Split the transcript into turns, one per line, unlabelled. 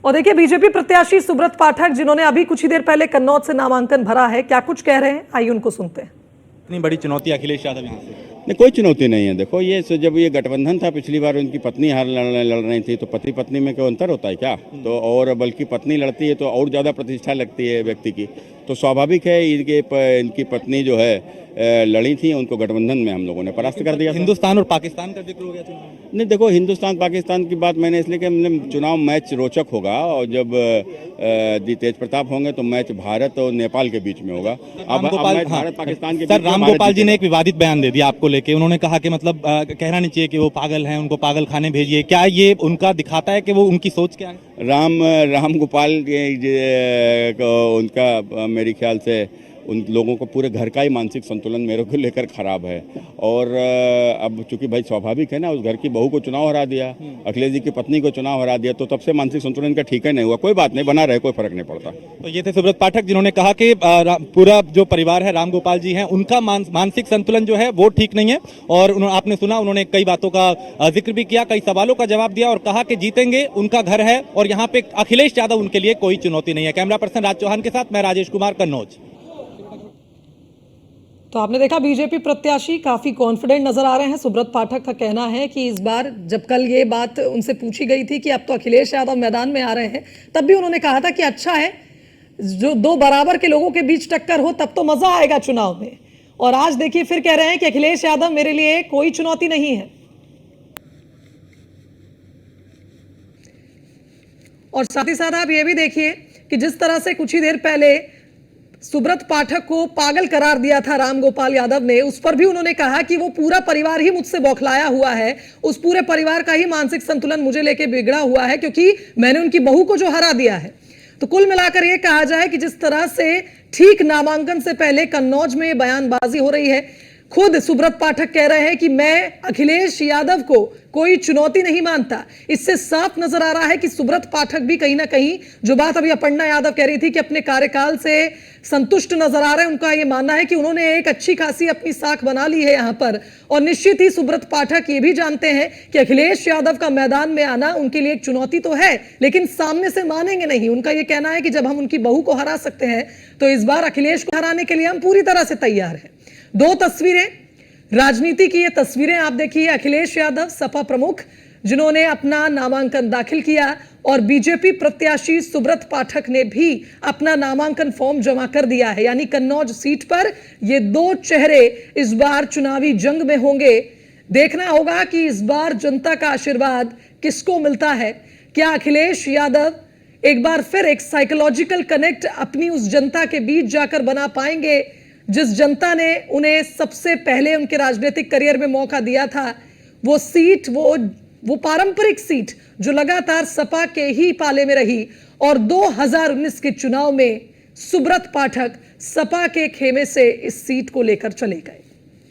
और देखिए बीजेपी प्रत्याशी सुब्रत पाठक जिन्होंने अभी कुछ ही देर पहले कन्नौज से नामांकन भरा है, क्या कुछ कह रहे हैं, आइए उनको सुनते हैं।
इतनी बड़ी चुनौती अखिलेश यादव यहाँ से
नहीं, कोई चुनौती नहीं है। देखो ये जब ये गठबंधन था पिछली बार उनकी पत्नी हार लड़ रही थी, तो पति पत्नी में कोई अंतर होता है क्या? तो और बल्कि पत्नी लड़ती है तो और ज़्यादा प्रतिष्ठा लगती है व्यक्ति की, तो स्वाभाविक है इनकी पत्नी जो है लड़ी थी, उनको गठबंधन में हम लोगों ने परास्त कर दिया।
हिंदुस्तान और पाकिस्तान का जिक्र हो गया चुनाव।
नहीं देखो, हिंदुस्तान पाकिस्तान की बात मैंने इसलिए कि चुनाव मैच रोचक होगा, और जब तेज प्रताप होंगे तो मैच भारत और नेपाल के बीच में होगा। अब मैच भारत पाकिस्तान के
सर, राम गोपाल जी ने एक विवादित बयान दे दिया आपको लेके। उन्होंने कहा कि मतलब कहना नहीं चाहिए कि वो पागल हैं, उनको पागल खाने भेजिए। क्या ये उनका दिखाता है कि वो उनकी सोच क्या है?
राम गोपाल उनका मेरे ख्याल से उन लोगों को पूरे घर का ही मानसिक संतुलन मेरे को लेकर खराब है। और अब चूंकि भाई स्वाभाविक है ना, उस घर की बहू को चुनाव हरा दिया, अखिलेश जी की पत्नी को चुनाव हरा दिया, तो तब से मानसिक संतुलन का ठीक है नहीं हुआ। कोई बात नहीं, बना रहे, कोई फर्क नहीं पड़ता।
तो ये थे सुब्रत पाठक जिन्होंने कहा कि पूरा जो परिवार है राम गोपाल जी हैं, उनका मानसिक संतुलन जो है वो ठीक नहीं है। और आपने सुना, उन्होंने कई बातों का जिक्र भी किया, कई सवालों का जवाब दिया और कहा कि जीतेंगे, उनका घर है और यहाँ पे अखिलेश यादव उनके लिए कोई चुनौती नहीं है। कैमरा पर्सन राज चौहान के साथ मैं राजेश कुमार, कन्नौज।
तो आपने देखा बीजेपी प्रत्याशी काफी कॉन्फिडेंट नजर आ रहे हैं। सुब्रत पाठक का कहना है कि इस बार जब कल ये बात उनसे पूछी गई थी कि अब तो अखिलेश यादव मैदान में आ रहे हैं, तब भी उन्होंने कहा था कि अच्छा है जो दो बराबर के लोगों के बीच टक्कर हो, तब तो मजा आएगा चुनाव में। और आज देखिए फिर कह रहे हैं कि अखिलेश यादव मेरे लिए कोई चुनौती नहीं है। और साथ ही साथ आप ये भी देखिए कि जिस तरह से कुछ ही देर पहले सुब्रत पाठक को पागल करार दिया था राम गोपाल यादव ने, उस पर भी उन्होंने कहा कि वो पूरा परिवार ही मुझसे बौखलाया हुआ है, उस पूरे परिवार का ही मानसिक संतुलन मुझे लेके बिगड़ा हुआ है क्योंकि मैंने उनकी बहू को जो हरा दिया है। तो कुल मिलाकर ये कहा जाए कि जिस तरह से ठीक नामांकन से पहले कन्नौज में बयानबाजी हो रही है, खुद सुब्रत पाठक कह रहे हैं कि मैं अखिलेश यादव को कोई चुनौती नहीं मानता। इससे साफ नजर आ रहा है कि सुब्रत पाठक भी कहीं ना कहीं, जो बात अभी अपर्णा यादव कह रही थी कि अपने कार्यकाल से संतुष्ट नजर आ रहे हैं, उनका यह मानना है कि उन्होंने एक अच्छी खासी अपनी साख बना ली है यहां पर। और निश्चित ही सुब्रत पाठक ये भी जानते हैं कि अखिलेश यादव का मैदान में आना उनके लिए एक चुनौती तो है, लेकिन सामने से मानेंगे नहीं। उनका यह कहना है कि जब हम उनकी बहू को हरा सकते हैं तो इस बार अखिलेश को हराने के लिए हम पूरी तरह से तैयार हैं। दो तस्वीरें, राजनीति की ये तस्वीरें आप देखिए, अखिलेश यादव सपा प्रमुख जिन्होंने अपना नामांकन दाखिल किया, और बीजेपी प्रत्याशी सुब्रत पाठक ने भी अपना नामांकन फॉर्म जमा कर दिया है। यानी कन्नौज सीट पर ये दो चेहरे इस बार चुनावी जंग में होंगे। देखना होगा कि इस बार जनता का आशीर्वाद किसको मिलता है। क्या अखिलेश यादव एक बार फिर एक साइकोलॉजिकल कनेक्ट अपनी उस जनता के बीच जाकर बना पाएंगे जिस जनता ने उन्हें सबसे पहले उनके राजनीतिक करियर में मौका दिया था? वो सीट, वो पारंपरिक सीट जो लगातार सपा के ही पाले में रही, और 2019 के चुनाव में सुब्रत पाठक सपा के खेमे से इस सीट को लेकर चले गए।